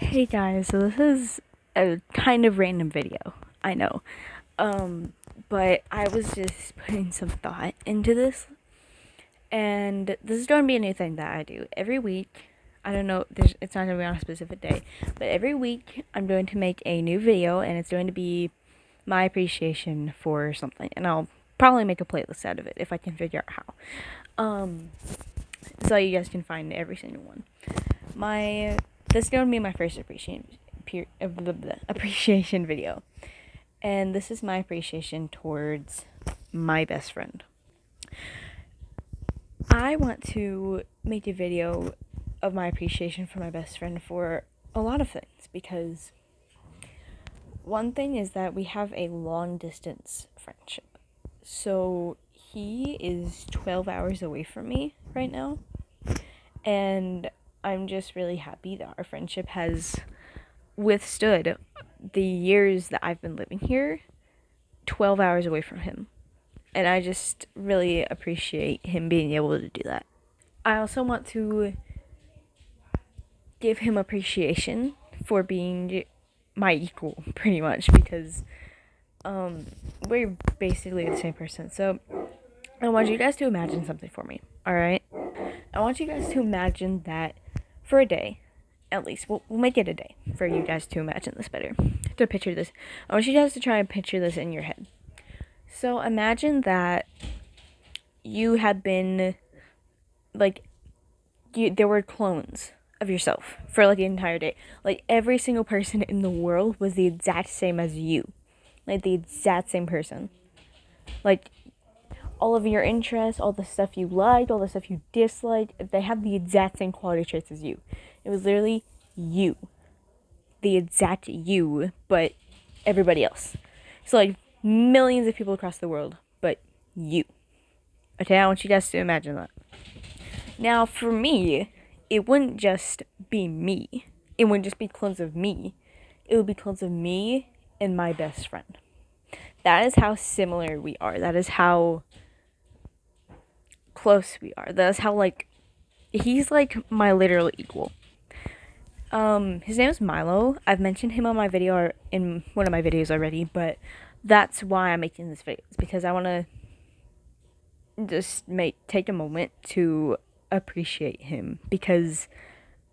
Hey guys, so this is a kind of random video, I know. But I was just putting some thought into this, and this is going to be a new thing that I do every week. I don't know, it's not going to be on a specific day, but every week I'm going to make a new video, and it's going to be my appreciation for something, and I'll probably make a playlist out of it if I can figure out how. So you guys can find every single one. This is going to be my first appreciation video, and this is my appreciation towards my best friend. I want to make a video of my appreciation for my best friend for a lot of things, because one thing is that we have a long distance friendship. So he is 12 hours away from me right now, and I'm just really happy that our friendship has withstood the years that I've been living here 12 hours away from him. And I just really appreciate him being able to do that. I also want to give him appreciation for being my equal, pretty much, because we're basically the same person. So I want you guys to imagine something for me, alright? I want you guys to imagine that for a day, at least, we'll make it a day for you guys to imagine this better, to picture this. I want you guys to try and picture this in your head. So imagine that you had been, there were clones of yourself for like the entire day. Like every single person in the world was the exact same as you. Like the exact same person. Like all of your interests, all the stuff you liked, all the stuff you disliked, they have the exact same quality traits as you. It was literally you. The exact you, but everybody else. So like millions of people across the world, but you. Okay, I want you guys to imagine that. Now, for me, it wouldn't just be me. It wouldn't just be clones of me. It would be clones of me and my best friend. That is how similar we are. That is how close we are. That is how, like, he's like my literal equal. His name is Milo. I've mentioned him on my video, in one of my videos already, but that's why I'm making this video. It's because I want to just take a moment to appreciate him, because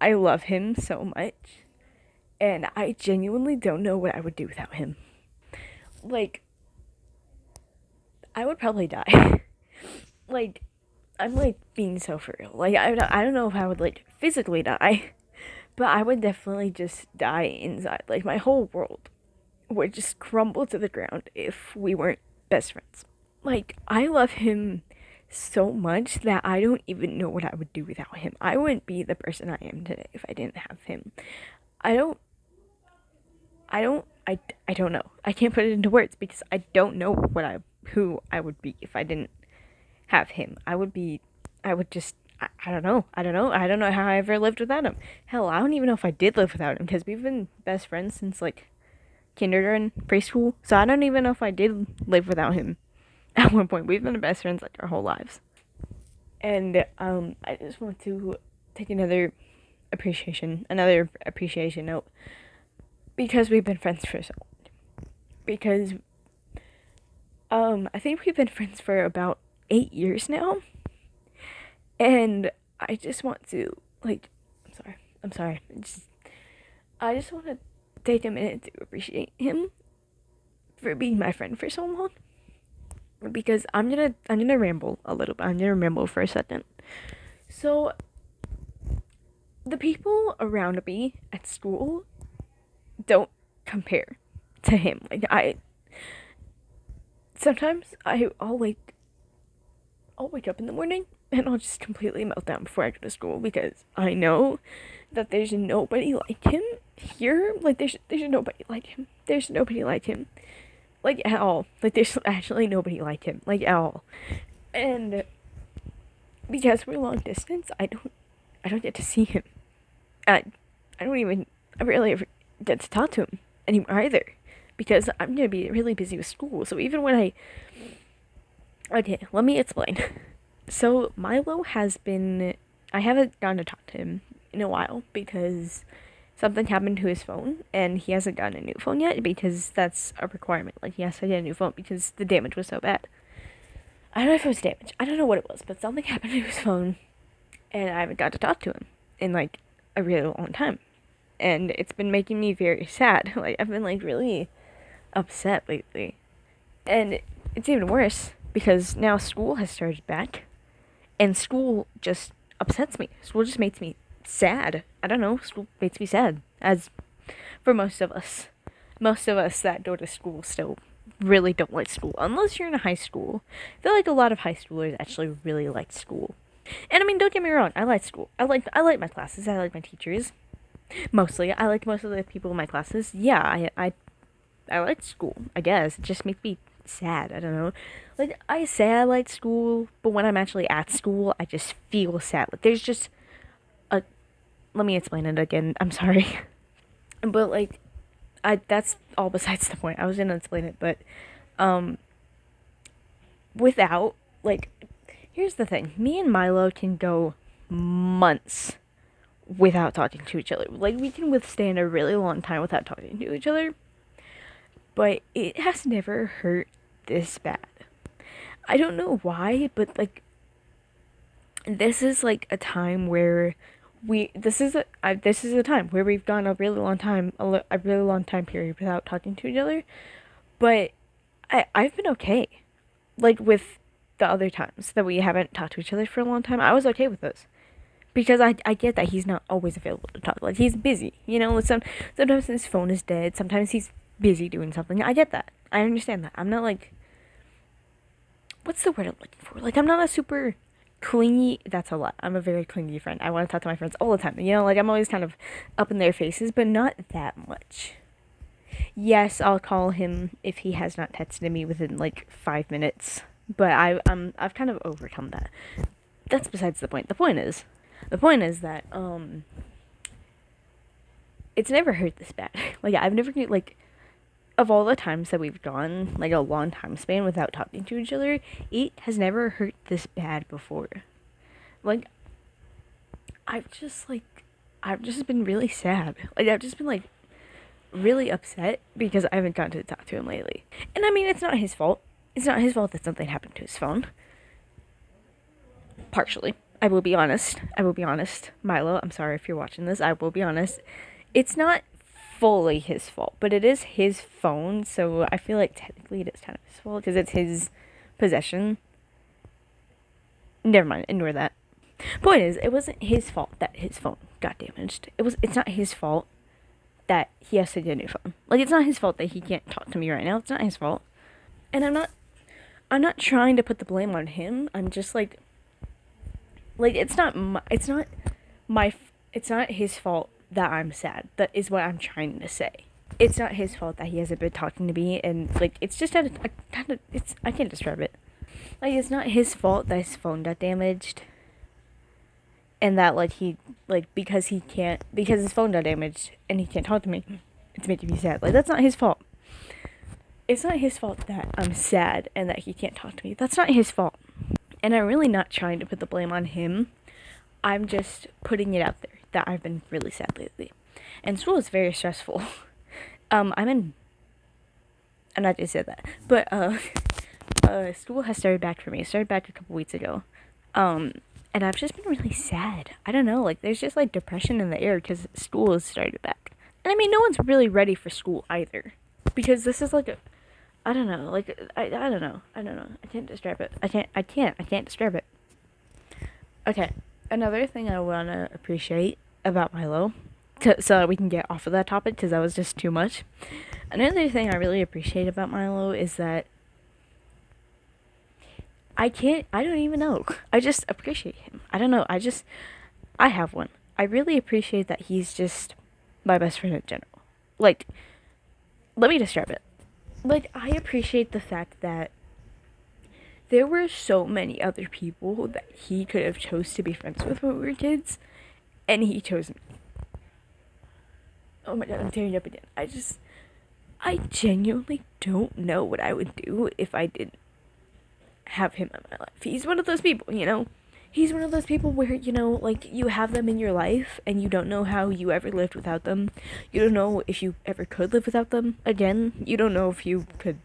I love him so much, and I genuinely don't know what I would do without him. Like, I would probably die. Like, I'm like being so for real. Like, I don't know if I would like physically die, but I would definitely just die inside. Like, my whole world would just crumble to the ground if we weren't best friends. Like, I love him so much that I don't even know what I would do without him. I wouldn't be the person I am today if I didn't have him. I don't know. I can't put it into words because I don't know who I would be if I didn't have him. I would just, I don't know. I don't know how I ever lived without him. Hell, I don't even know if I did live without him, because we've been best friends since like kindergarten, preschool. So I don't even know if I did live without him. At one point, we've been best friends like our whole lives. And I just want to take another appreciation note, because we've been friends for so long. Because I think we've been friends for about 8 years now. And I just want to, like, I'm sorry. I just want to take a minute to appreciate him for being my friend for so long. Because I'm gonna ramble a little bit. I'm gonna ramble for a second. So, the people around me at school don't compare to him. Like, sometimes I'll wake up in the morning and I'll just completely melt down before I go to school, because I know that there's nobody like him here. Like, there's nobody like him. There's nobody like him. Like, at all. Like, there's actually nobody like him. Like, at all. And because we're long distance, I don't get to see him. I rarely ever get to talk to him anymore either, because I'm gonna be really busy with school. So even when okay, let me explain. So Milo I haven't gotten to talk to him in a while, because something happened to his phone, and he hasn't gotten a new phone yet because that's a requirement. Like, he has to get a new phone because the damage was so bad. I don't know if it was damage. I don't know what it was, but something happened to his phone, and I haven't got to talk to him in like a really long time. And it's been making me very sad. Like, I've been like really upset lately. And it's even worse because now school has started back, and school just upsets me. School just makes me sad. I don't know. School makes me sad. As for most of us that go to school still really don't like school unless you're in a high school. I feel like a lot of high schoolers actually really like school. And I mean, don't get me wrong. I like school. I like my classes. I like my teachers. Mostly, I like most of the people in my classes. Yeah, I like school. I guess it just makes me sad. I don't know. Like, I say I like school, but when I'm actually at school, I just feel sad. Like, there's just a. Let me explain it again. I'm sorry, but like, I that's all besides the point. I was gonna explain it, but um, without like, here's the thing. Me and Milo can go months without talking to each other. Like, we can withstand a really long time without talking to each other, but it has never hurt this bad. I don't know why, but like, this is like a time where this is a time where we've gone a really long time, a really long time period without talking to each other. But I've been okay. Like, with the other times that we haven't talked to each other for a long time, I was okay with those. Because I get that he's not always available to talk. Like, he's busy, you know. Sometimes his phone is dead. Sometimes he's busy doing something. I get that. I understand that. I'm not like, what's the word I'm looking for? Like, I'm not a super clingy. That's a lot. I'm a very clingy friend. I want to talk to my friends all the time. You know, like, I'm always kind of up in their faces, but not that much. Yes, I'll call him if he has not texted me within like 5 minutes. But I've kind of overcome that. That's besides the point. The point is that it's never hurt this bad. Like, I've never like, of all the times that we've gone like a long time span without talking to each other, it has never hurt this bad before. Like, I've just been really sad. Like, I've just been like really upset because I haven't gotten to talk to him lately. And I mean, it's not his fault. It's not his fault that something happened to his phone. Partially. I will be honest. Milo, I'm sorry if you're watching this. I will be honest. It's not fully his fault, but it is his phone, so I feel like technically it is kind of his fault because it's his possession. Never mind, ignore that. Point is, it wasn't his fault that his phone got damaged. It's not his fault that he has to get a new phone. Like, it's not his fault that he can't talk to me right now. It's not his fault. And I'm not trying to put the blame on him. I'm just like it's not his fault that I'm sad. That is what I'm trying to say. It's not his fault that he hasn't been talking to me, and like, it's just I can't describe it. Like, it's not his fault that his phone got damaged, and that like because his phone got damaged and he can't talk to me, it's making me sad. Like, that's not his fault. It's not his fault that I'm sad and that he can't talk to me. That's not his fault. And I'm really not trying to put the blame on him. I'm just putting it out there that I've been really sad lately. And school is very stressful. I'm not just said that. But school has started back for me. It started back a couple weeks ago. And I've just been really sad. I don't know, like, there's just like depression in the air because school has started back. And I mean, no one's really ready for school either. Because this is like I don't know, like, I don't know. I can't describe it. I can't describe it. Okay, another thing I want to appreciate about Milo, so we can get off of that topic because that was just too much. Another thing I really appreciate about Milo is that I don't even know. I just appreciate him. I don't know. I have one. I really appreciate that he's just my best friend in general. Like, let me describe it. Like, I appreciate the fact that there were so many other people that he could have chose to be friends with when we were kids, and he chose me. Oh my god, I'm tearing up again. I genuinely don't know what I would do if I didn't have him in my life. He's one of those people, you know? he's one of those people where, you know, like, you have them in your life and you don't know how you ever lived without them. You don't know if you ever could live without them again. You don't know if you could,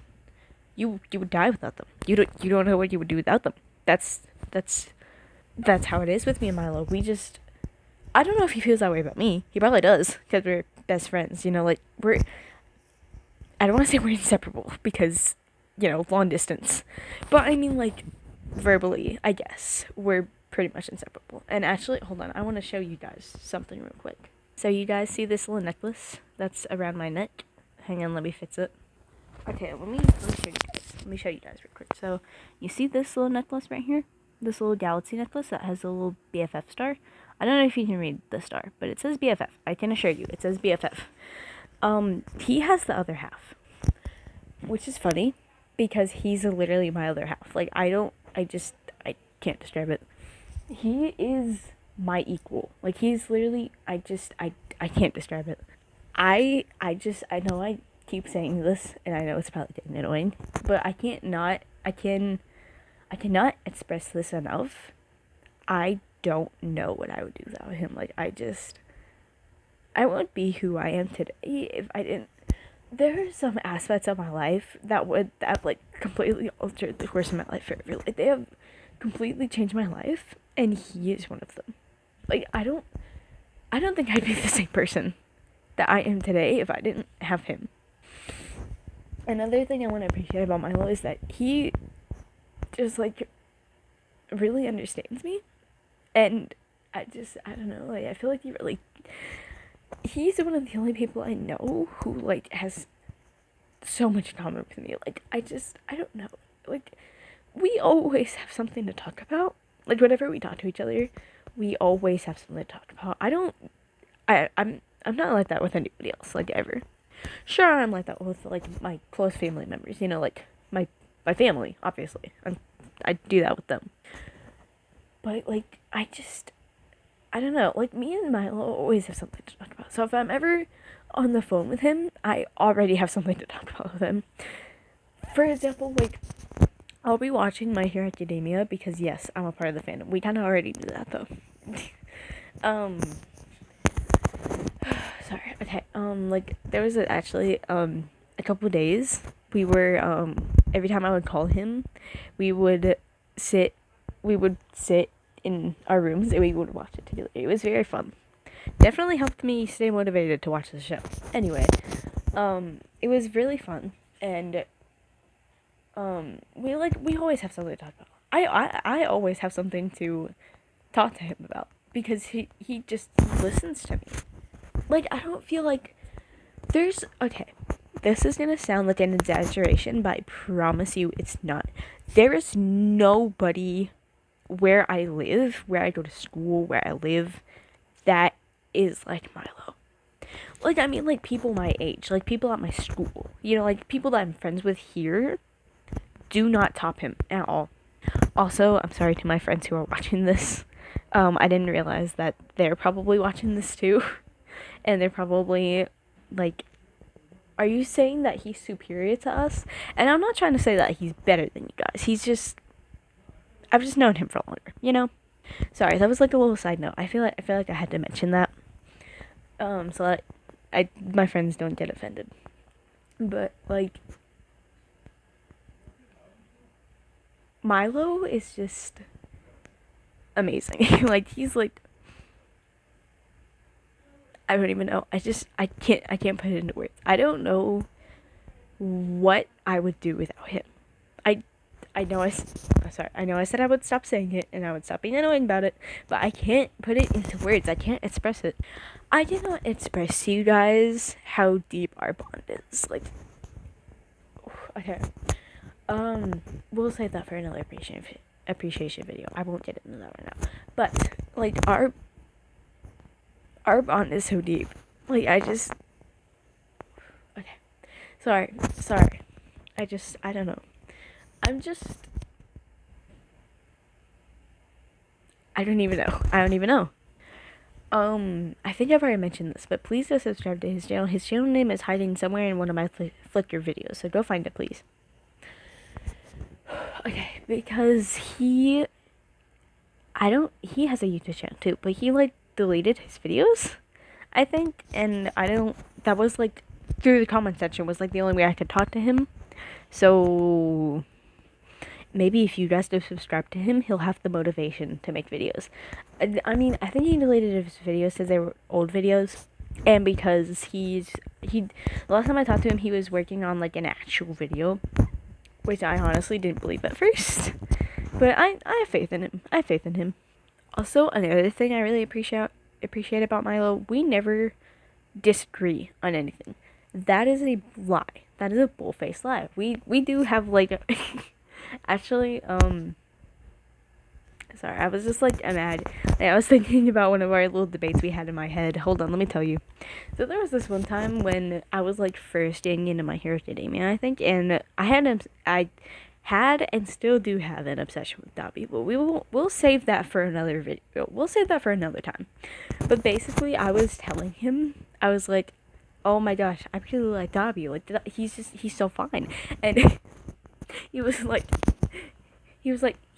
you would die without them. You don't know what you would do without them. That's that's how it is with me and Milo. We just, I don't know if he feels that way about me. He probably does, because we're best friends, you know, like, I don't want to say we're inseparable because, you know, long distance. But I mean, like, verbally, I guess, we're pretty much inseparable. And actually, hold on, I want to show you guys something real quick. So, you guys see this little necklace that's around my neck? Hang on, let me fix it. Okay, let me show you guys. Let me show you guys real quick. So, you see this little necklace right here? This little galaxy necklace that has a little BFF star? I don't know if you can read the star, but it says BFF. I can assure you, it says BFF. He has the other half, which is funny because he's literally my other half. Like, I can't describe it. He is my equal. Like, he's literally, I can't describe it. I know I keep saying this, and I know it's probably getting annoying, but I cannot express this enough. I don't know what I would do without him. Like, I wouldn't be who I am today if I didn't. There are some aspects of my life that like completely altered the course of my life forever. Like, they have completely changed my life, and he is one of them. Like, I don't think I'd be the same person that I am today if I didn't have him. Another thing I want to appreciate about Milo is that he just, like, really understands me, and I don't know, like, I feel like he's one of the only people I know who, like, has so much in common with me. Like, I don't know. Like, we always have something to talk about. Like, whenever we talk to each other, we always have something to talk about. I'm not like that with anybody else, like, ever. Sure, I'm like that with, like, my close family members, you know, like, my family, obviously. I do that with them. But, like, I don't know, like, me and Milo always have something to talk about. So if I'm ever on the phone with him, I already have something to talk about with him. For example, like, I'll be watching My Hero Academia because, yes, I'm a part of the fandom. We kind of already knew that, though. Sorry, okay, like, there was actually, a couple days, we were, every time I would call him, we would sit, in our rooms and we would watch it together. It was very fun. Definitely helped me stay motivated to watch the show. Anyway, it was really fun, and we always have something to talk about. I always have something to talk to him about because he just listens to me. Like, I don't feel like okay, this is gonna sound like an exaggeration, but I promise you it's not. There is nobody where I live, where I go to school, where I live, that is like Milo. Like, I mean, like, people my age, like, people at my school, you know, like, people that I'm friends with here do not top him at all. Also, I'm sorry to my friends who are watching this. I didn't realize that they're probably watching this too. And they're probably like, are you saying that he's superior to us? And I'm not trying to say that he's better than you guys. I've just known him for longer, you know? Sorry, that was like a little side note. I feel like I had to mention that. So that my friends don't get offended. But, like, Milo is just amazing. Like, he's like, I don't even know. I can't put it into words. I don't know what I would do without him. I know I know I said I would stop saying it and I would stop being annoying about it, but I can't put it into words. I can't express it. I cannot express to you guys how deep our bond is. Like, okay. We'll save that for another appreciation video. I won't get into that right now. But, like, our bond is so deep. Like, okay. Sorry. I don't know. I don't even know. I think I've already mentioned this, but please go subscribe to his channel. His channel name is hiding somewhere in one of my Flickr videos, so go find it, please. Okay, because I don't. He has a YouTube channel too, but he like deleted his videos, I think, and I don't. That was like through the comment section was like the only way I could talk to him. So maybe if you guys do subscribe to him, he'll have the motivation to make videos. I mean, I think he deleted his videos because they were old videos, and because he. The last time I talked to him, he was working on like an actual video, which I honestly didn't believe at first. But I have faith in him. I have faith in him. Also, another thing I really appreciate about Milo, we never disagree on anything. That is a lie. That is a bull-faced lie. We do have like a actually sorry, I was just like mad. I was thinking about one of our little debates we had in my head. Hold on, let me tell you. So there was this one time when I was like first getting into My Hero Academia, I think, and I had and still do have an obsession with Dobby, but we'll save that for another video. We'll save that for another time. But basically, I was telling him, I was like, "Oh my gosh, I really like Dobby. Like he's so fine," and he was like,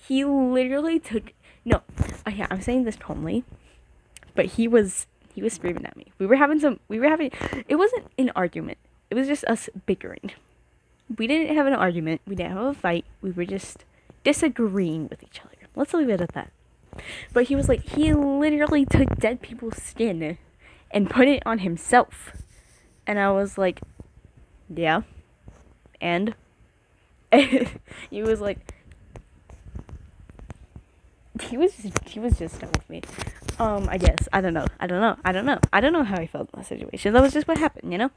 he literally took no, yeah, I'm saying this calmly, but he was screaming at me. We were having it wasn't an argument. It was just us bickering. We didn't have an argument. We didn't have a fight. We were just disagreeing with each other. Let's leave it at that. But he was like, he literally took dead people's skin and put it on himself. And I was like, yeah. And he was like, he was just done with me. I guess. I don't know how I felt in that situation. That was just what happened, you know?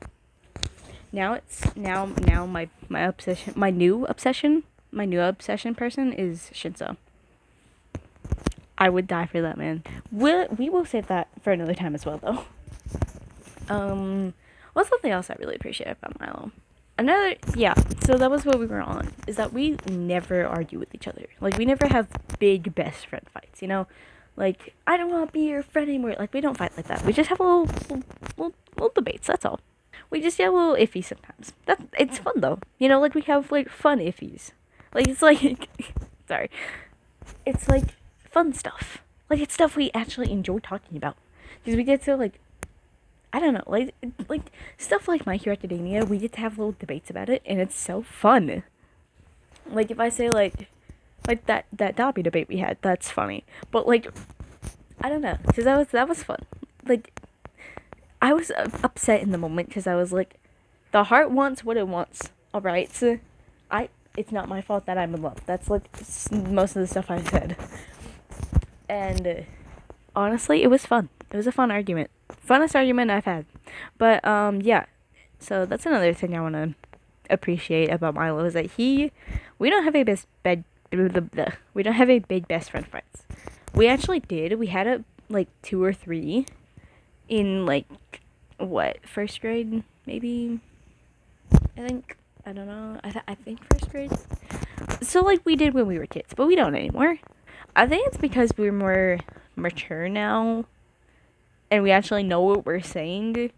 Now my obsession, my new obsession person is Shinso. I would die for that man. We will save that for another time as well, though. What's something else I really appreciate about Milo? So that was what we were on, is that we never argue with each other. Like, we never have big best friend fights, you know? Like, I don't want to be your friend anymore. Like, we don't fight like that. We just have little debates, that's all. We just get a little iffy sometimes. It's fun, though. You know, like, we have, like, fun iffies. Like, it's like, sorry. It's, like, fun stuff. Like, it's stuff we actually enjoy talking about. Because we get to, like, I don't know, like stuff like My Hero Academia, we get to have little debates about it, and it's so fun. Like, if I say, like that Dobby debate we had, that's funny. But, like, I don't know, because that was fun. Like, I was upset in the moment, because I was like, the heart wants what it wants, alright? So, it's not my fault that I'm in love. That's, like, most of the stuff I said. And, honestly, it was fun. It was a fun argument. Funnest argument I've had. But, yeah. So, that's another thing I want to appreciate about Milo, is that we don't have a we don't have a big best friend fights. We actually did. We had like 2 or 3 in, like, first grade, maybe? I think. I don't know. I think first grade. So, like, we did when we were kids, but we don't anymore. I think it's because we're more mature now, and we actually know what we're saying,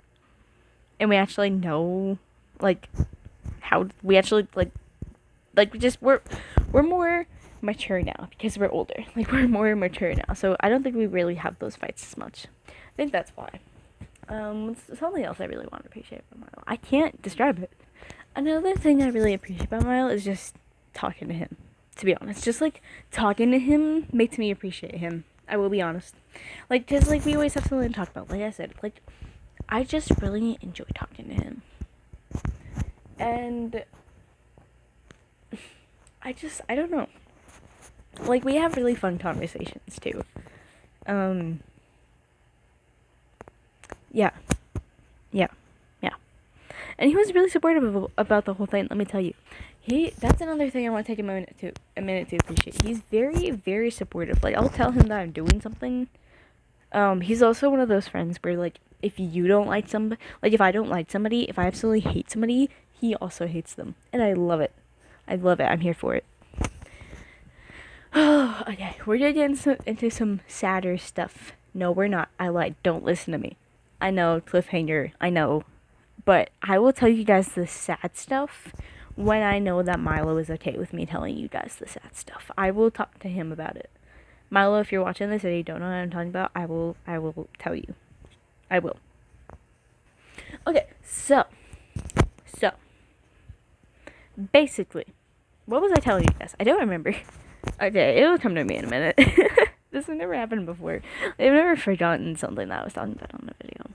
and we actually know, like, how we actually, like we're more mature now because we're older. Like, we're more mature now, so I don't think we really have those fights as much. I think that's why. Something else I really want to appreciate about Milo. I can't describe it. Another thing I really appreciate about Milo is just talking to him. To be honest, just, like, talking to him makes me appreciate him. I will be honest. Like, because, like, we always have something to talk about. Like I said, like, I just really enjoy talking to him. And I don't know. Like, we have really fun conversations, too. Yeah. And he was really supportive about the whole thing, let me tell you. That's another thing I want to take a minute to appreciate. He's very, very supportive. Like, I'll tell him that I'm doing something. He's also one of those friends where, like, if you don't like somebody, like, if I don't like somebody, if I absolutely hate somebody, he also hates them. And I love it. I'm here for it. Okay, we're gonna get into some sadder stuff. No, we're not. I lied. Don't listen to me. I know, cliffhanger. I know. But I will tell you guys the sad stuff when I know that Milo is okay with me telling you guys the sad stuff. I will talk to him about it. Milo, if you're watching this and you don't know what I'm talking about, I will tell you. I will. Okay, so basically, what was I telling you guys? I don't remember. Okay, it'll come to me in a minute. This has never happened before. I've never forgotten something that I was talking about on the video.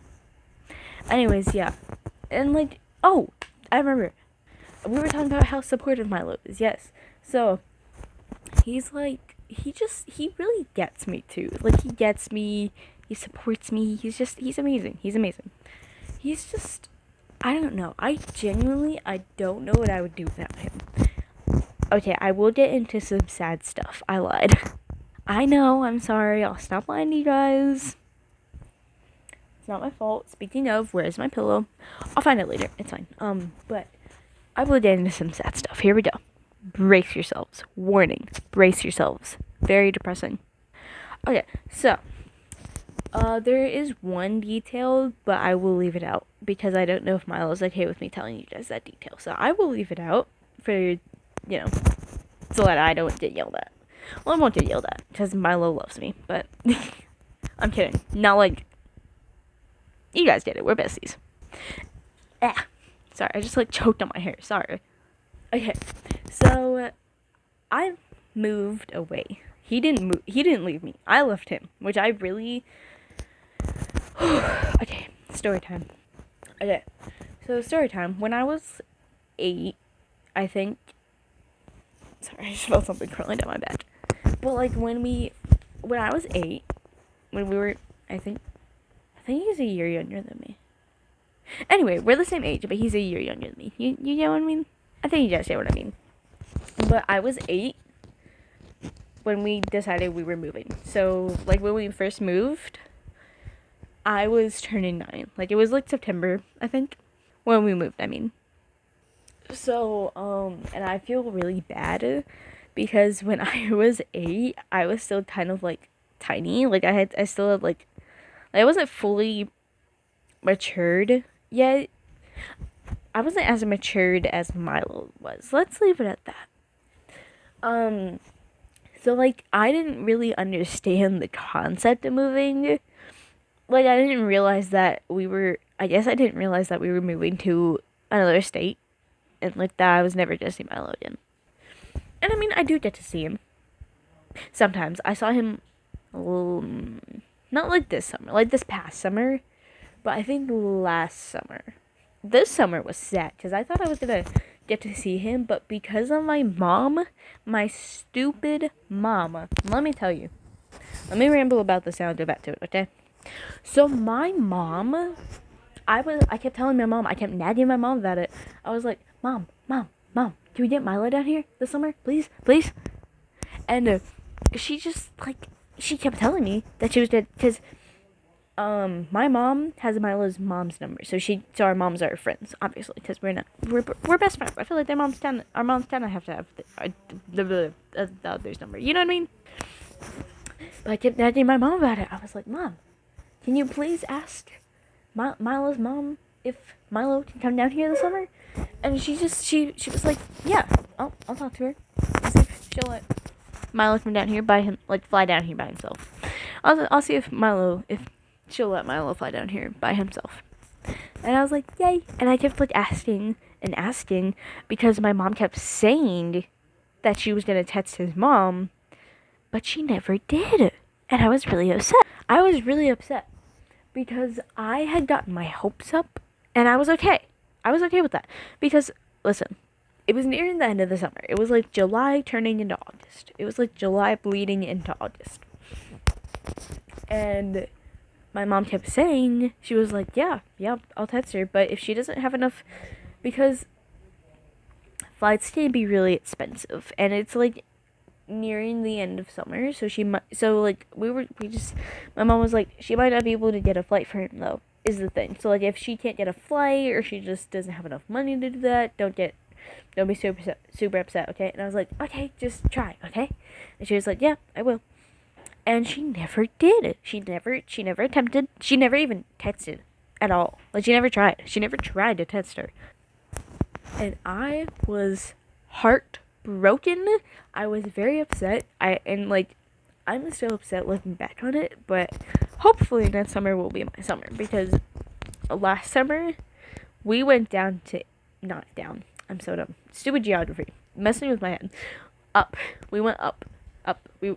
Anyways, yeah. And like, oh, I remember. We were talking about how supportive Milo is, yes. So, he's like, he really gets me too. Like, he gets me, he supports me, he's amazing. He's amazing. He's just, I don't know. I don't know what I would do without him. Okay, I will get into some sad stuff. I lied. I know, I'm sorry. I'll stop lying to you guys. It's not my fault. Speaking of, where's my pillow? I'll find it later. It's fine. But I will get into some sad stuff. Here we go. Brace yourselves. Warning. Brace yourselves. Very depressing. Okay, so there is one detail, but I will leave it out because I don't know if Milo's okay with me telling you guys that detail. So I will leave it out for, so that I don't get yelled at. Well, I won't get yelled at because Milo loves me, but I'm kidding. Not like, you guys get it. We're besties. Sorry, I just choked on my hair. Sorry. Okay, so I moved away. He didn't leave me. I left him, which I really. Okay, story time. Okay, so story time. When I was 8, I think. Sorry, I just felt something crawling down my back. Well, when I was 8, when we were, I think he's a year younger than me. Anyway, we're the same age, but he's a year younger than me. You get what I mean? I think you guys get what I mean. But I was 8 when we decided we were moving. So, when we first moved, I was turning 9. It was September, I think, when we moved, I mean. So, and I feel really bad because when I was 8, I was still kind of tiny. I still had I wasn't fully matured yet. I wasn't as matured as Milo was. Let's leave it at that. So I didn't really understand the concept of moving. I didn't realize that I didn't realize that we were moving to another state. And that I was never gonna see Milo again. And I mean, I do get to see him. Sometimes. I saw him, not this summer, this past summer, but I think last summer. This summer was sad, because I thought I was gonna get to see him, but because of my mom, my stupid mom, let me tell you. Let me ramble about this and I'll go back to it, okay? So my mom, I kept telling my mom, I kept nagging my mom about it. I was like, Mom, can we get Milo down here this summer? Please? And she just, she kept telling me that she was dead, because my mom has Milo's mom's number, so our moms are friends, obviously, because we're best friends. I feel like our mom's 10, I have to have the other's number, you know what I mean? But I kept nagging my mom about it. I was like, Mom, can you please ask Milo's mom if Milo can come down here this summer? And she was like, yeah, I'll talk to her. See if she'll let Milo come down here by him, fly down here by himself. I'll see if she'll let Milo fly down here by himself. And I was like, yay. And I kept asking and asking because my mom kept saying that she was gonna text his mom, but she never did. And I was really upset. Because I had gotten my hopes up, and I was okay. I was okay with that. Because, listen, it was nearing the end of the summer. It was July turning into August. It was July bleeding into August. And my mom kept saying, she was like, yeah, I'll text her. But if she doesn't have enough, because flights can be really expensive. And it's nearing the end of summer, my mom was like, she might not be able to get a flight for him though, is the thing. So if she can't get a flight, or she just doesn't have enough money to do that, don't be super upset, okay? And I was like, okay, just try, okay? And she was like, yeah, I will. And she never did. She never attempted. She never even texted at all. She never tried to text her. And I was heartbroken. I was very upset. I'm still upset looking back on it, but hopefully next summer will be my summer, because last summer we went down to, not down, I'm so dumb, stupid geography, messing with my head, up, we went up, we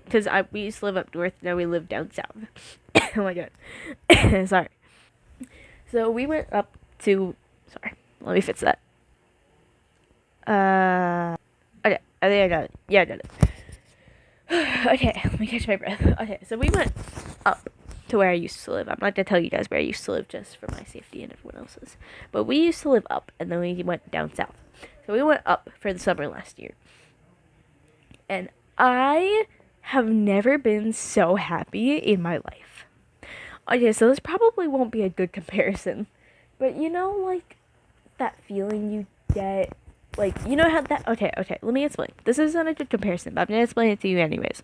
used to live up north, now we live down south. Oh my god. Sorry. So we went up to, sorry, let me fix that. Okay, I think I got it. Yeah, I got it. Okay, let me catch my breath. Okay, so we went up to where I used to live. I'm not gonna tell you guys where I used to live just for my safety and everyone else's. But we used to live up, and then we went down south. So we went up for the summer last year. And I have never been so happy in my life. Okay, so this probably won't be a good comparison. But you know, like, that feeling you get, like, you know how that, okay, let me explain. This isn't a good comparison, but I'm gonna explain it to you anyways.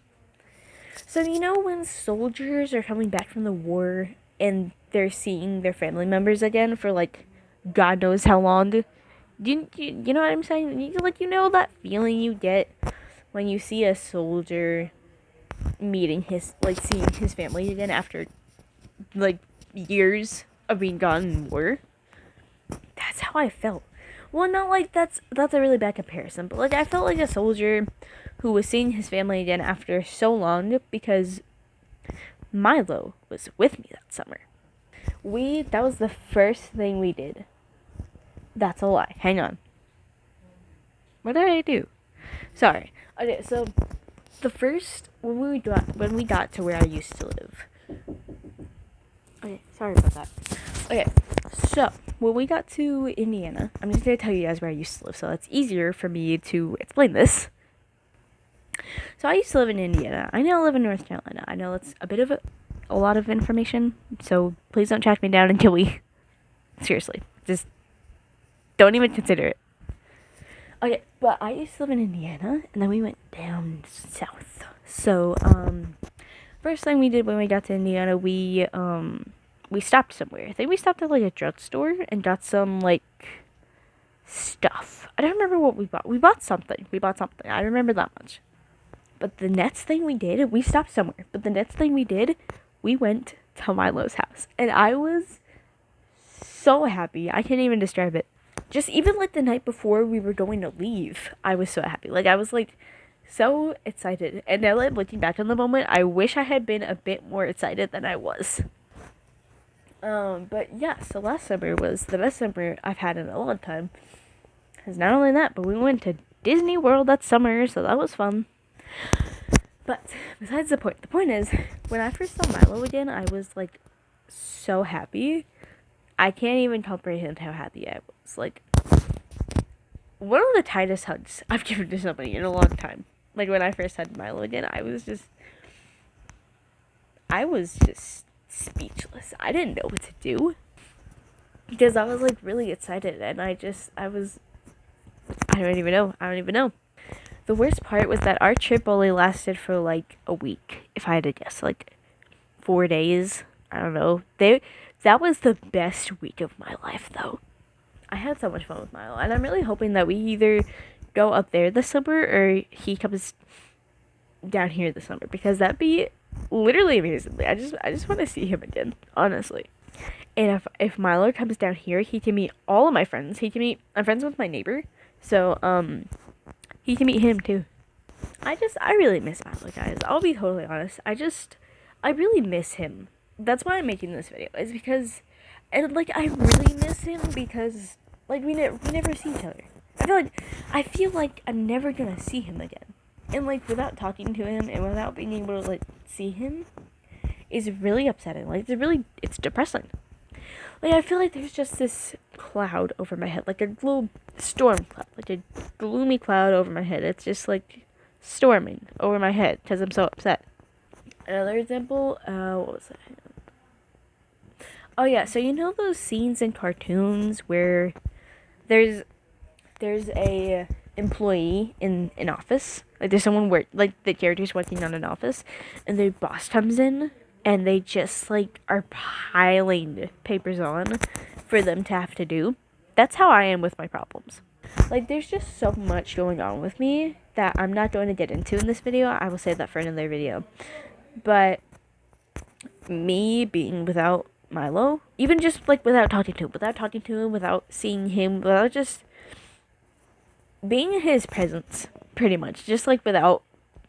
So you know when soldiers are coming back from the war and they're seeing their family members again for, like, God knows how long? You know what I'm saying? You know that feeling you get when you see a soldier meeting his, like, seeing his family again after, like, years of being gone in war? That's how I felt. Well, not like that's a really bad comparison, but like I felt like a soldier who was seeing his family again after so long because Milo was with me that summer. That was the first thing we did. That's a lie. Hang on. What did I do? Sorry. Okay, so the first when we got to where I used to live. Okay, sorry about that. Okay, so when we got to Indiana, I'm just gonna tell you guys where I used to live, so it's easier for me to explain this. So I used to live in Indiana. I now live in North Carolina. I know that's a bit of a lot of information, so please don't track me down until we. Seriously, just don't even consider it. Okay, but I used to live in Indiana, and then we went down south. So, first thing we did when we got to Indiana, we stopped somewhere. I think we stopped at, like, a drugstore and got some, like, stuff. I don't remember what we bought. We bought something. I remember that much. But the next thing we did, we stopped somewhere. But the next thing we did, we went to Milo's house. And I was so happy. I can't even describe it. Just even, like, the night before we were going to leave, I was so happy. Like, I was, like, so excited. And now, like, looking back on the moment, I wish I had been a bit more excited than I was. But yeah, so last summer was the best summer I've had in a long time. Because not only that, but we went to Disney World that summer, so that was fun. But besides the point is, when I first saw Milo again, I was, like, so happy. I can't even comprehend how happy I was. Like, one of the tightest hugs I've given to somebody in a long time. Like, when I first had Milo again, I was just speechless. I didn't know what to do. Because I was, like, really excited, and I don't even know. The worst part was that our trip only lasted for, like, a week, if I had to guess. Like, 4 days. I don't know. That was the best week of my life, though. I had so much fun with Milo, and I'm really hoping that we either go up there this summer or he comes down here this summer, because that'd be literally amazing. I just want to see him again, honestly. And if Milo comes down here, he can meet all of my friends. I'm friends with my neighbor, so he can meet him too. I really miss Milo, guys. I'll be totally honest. I really miss him. That's why I'm making this video. Is because, and like, I really miss him because, like, we never see each other. I feel like I'm never gonna see him again. And, like, without talking to him and without being able to, like, see him is really upsetting. Like, it's depressing. Like, I feel like there's just this cloud over my head, like a little storm cloud, like a gloomy cloud over my head. It's just, like, storming over my head because I'm so upset. Another example, what was that? Oh yeah, so you know those scenes in cartoons where there's a employee in an office, like there's someone like the character's working on an office, and their boss comes in and they just, like, are piling papers on for them to have to do. That's how I am with my problems. Like, there's just so much going on with me that I'm not going to get into in this video. I will save that for another video. But me being without Milo, even just like without talking to him, without seeing him, without just being in his presence, pretty much, just like without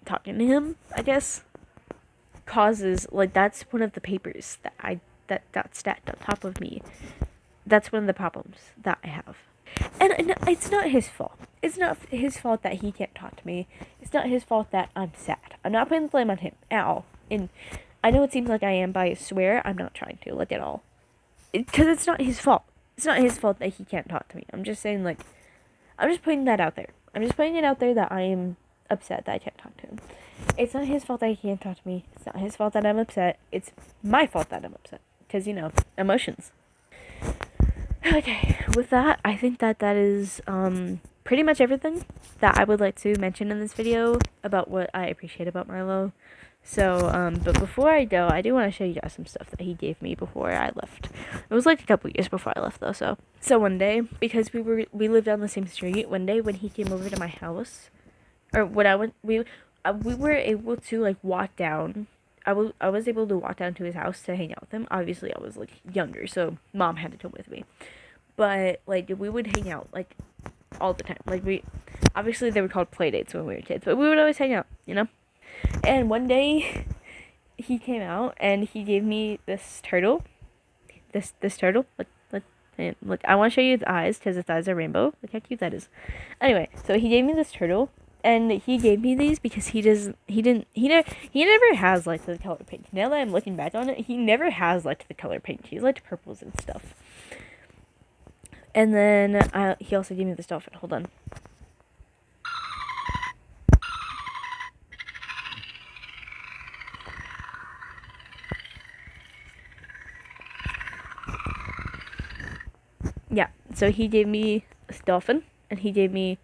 talking to him, I guess, causes like that's one of the papers that stacked on top of me. That's one of the problems that I have. And it's not his fault. It's not his fault that he can't talk to me. It's not his fault that I'm sad. I'm not putting the blame on him at all. And I know it seems like I am, but I swear I'm not trying to, like, at all. Because it's not his fault. It's not his fault that he can't talk to me. I'm just saying, like, I'm just putting that out there. I'm just putting it out there that I am upset that I can't talk to him. It's not his fault that he can't talk to me. It's not his fault that I'm upset. It's my fault that I'm upset. Because, you know, emotions. Okay, with that, I think that is pretty much everything that I would like to mention in this video about what I appreciate about Milo. So, but before I go, I do want to show you guys some stuff that he gave me before I left. It was like a couple years before I left, though. So one day, because we lived on the same street, one day when he came over to my house, or when I went, we were able to like walk down. I was able to walk down to his house to hang out with him. Obviously, I was like younger, so mom had to come with me. But like we would hang out like all the time. Like obviously they were called play dates when we were kids, but we would always hang out, you know. And one day he came out and he gave me this turtle. This turtle. Look, I want to show you its eyes because its eyes are rainbow. Look how cute that is. Anyway, so he gave me this turtle, and he gave me these because he never has liked the color pink. Now that I'm looking back on it, he never has liked the color pink. He's liked purples and stuff. And then he also gave me this dolphin. Hold on. Yeah, so he gave me this dolphin, and he gave me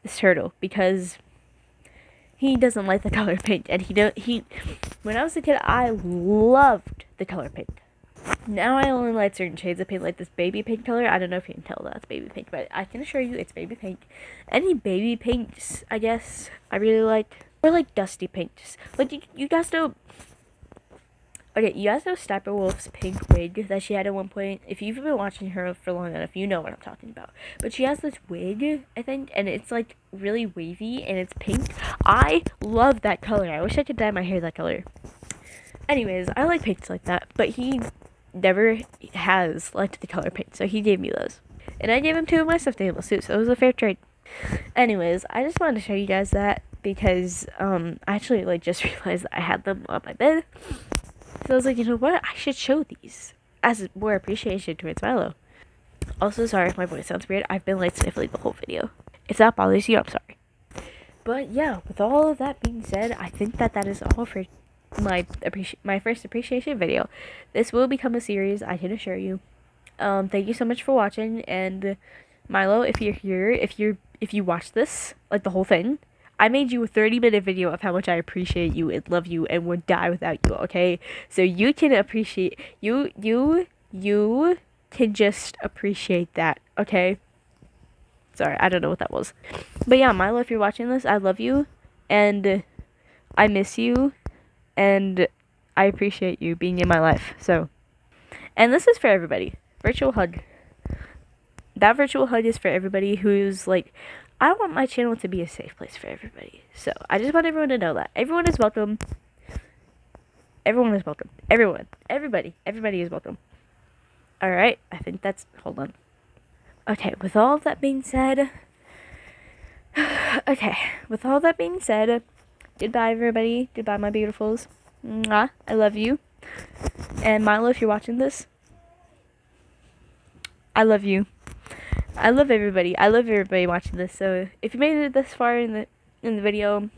this turtle because he doesn't like the color pink, and when I was a kid, I loved the color pink. Now I only like certain shades of pink, like this baby pink color. I don't know if you can tell that's baby pink, but I can assure you it's baby pink. Any baby pinks, I guess, I really like. Or like dusty pinks. Like you guys know. Okay, you guys know Steppenwolf's pink wig that she had at one point? If you've been watching her for long enough, you know what I'm talking about. But she has this wig, I think, and it's like really wavy and it's pink. I love that color. I wish I could dye my hair that color. Anyways, I like pinks like that, but he never has liked the color pink, so he gave me those. And I gave him 2 of my stuffed animals too, so it was a fair trade. Anyways, I just wanted to show you guys that because I actually like just realized that I had them on my bed. So I was like, you know what? I should show these as more appreciation towards Milo. Also, sorry if my voice sounds weird. I've been like sniffling the whole video. If that bothers you, I'm sorry. But yeah, with all of that being said, I think that is all for my first appreciation video. This will become a series, I can assure you. Thank you so much for watching, and Milo, if you're here, if you watch this, like the whole thing, I made you a 30-minute video of how much I appreciate you and love you and would die without you, okay? So you can appreciate you can just appreciate that, okay? Sorry, I don't know what that was. But yeah, Milo, if you're watching this, I love you and I miss you and I appreciate you being in my life. So, and this is for everybody. Virtual hug. That virtual hug is for everybody who's like, I want my channel to be a safe place for everybody. So, I just want everyone to know that. Everyone is welcome. Everyone is welcome. Everybody is welcome. Alright, I think that's, hold on. Okay, with all of that being said, goodbye everybody. Goodbye my beautifuls. Mwah, I love you. And Milo, if you're watching this, I love you. I love everybody. I love everybody watching this. So if you made it this far in the video, you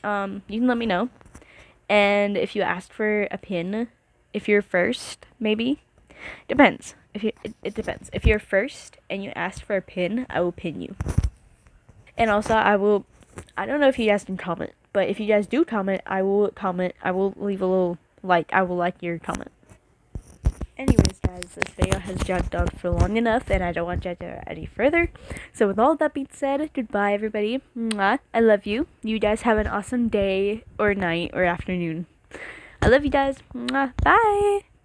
can let me know. And if you asked for a pin, if you're first, maybe depends. It depends. If you're first and you asked for a pin, I will pin you. And also I don't know if you guys can comment, but if you guys do comment, I will comment. I will leave a little like. I will like your comment. Anyways, guys, this video has dragged on for long enough, and I don't want to drag it any further. So with all that being said, goodbye, everybody. Mwah. I love you. You guys have an awesome day, or night, or afternoon. I love you guys. Mwah. Bye.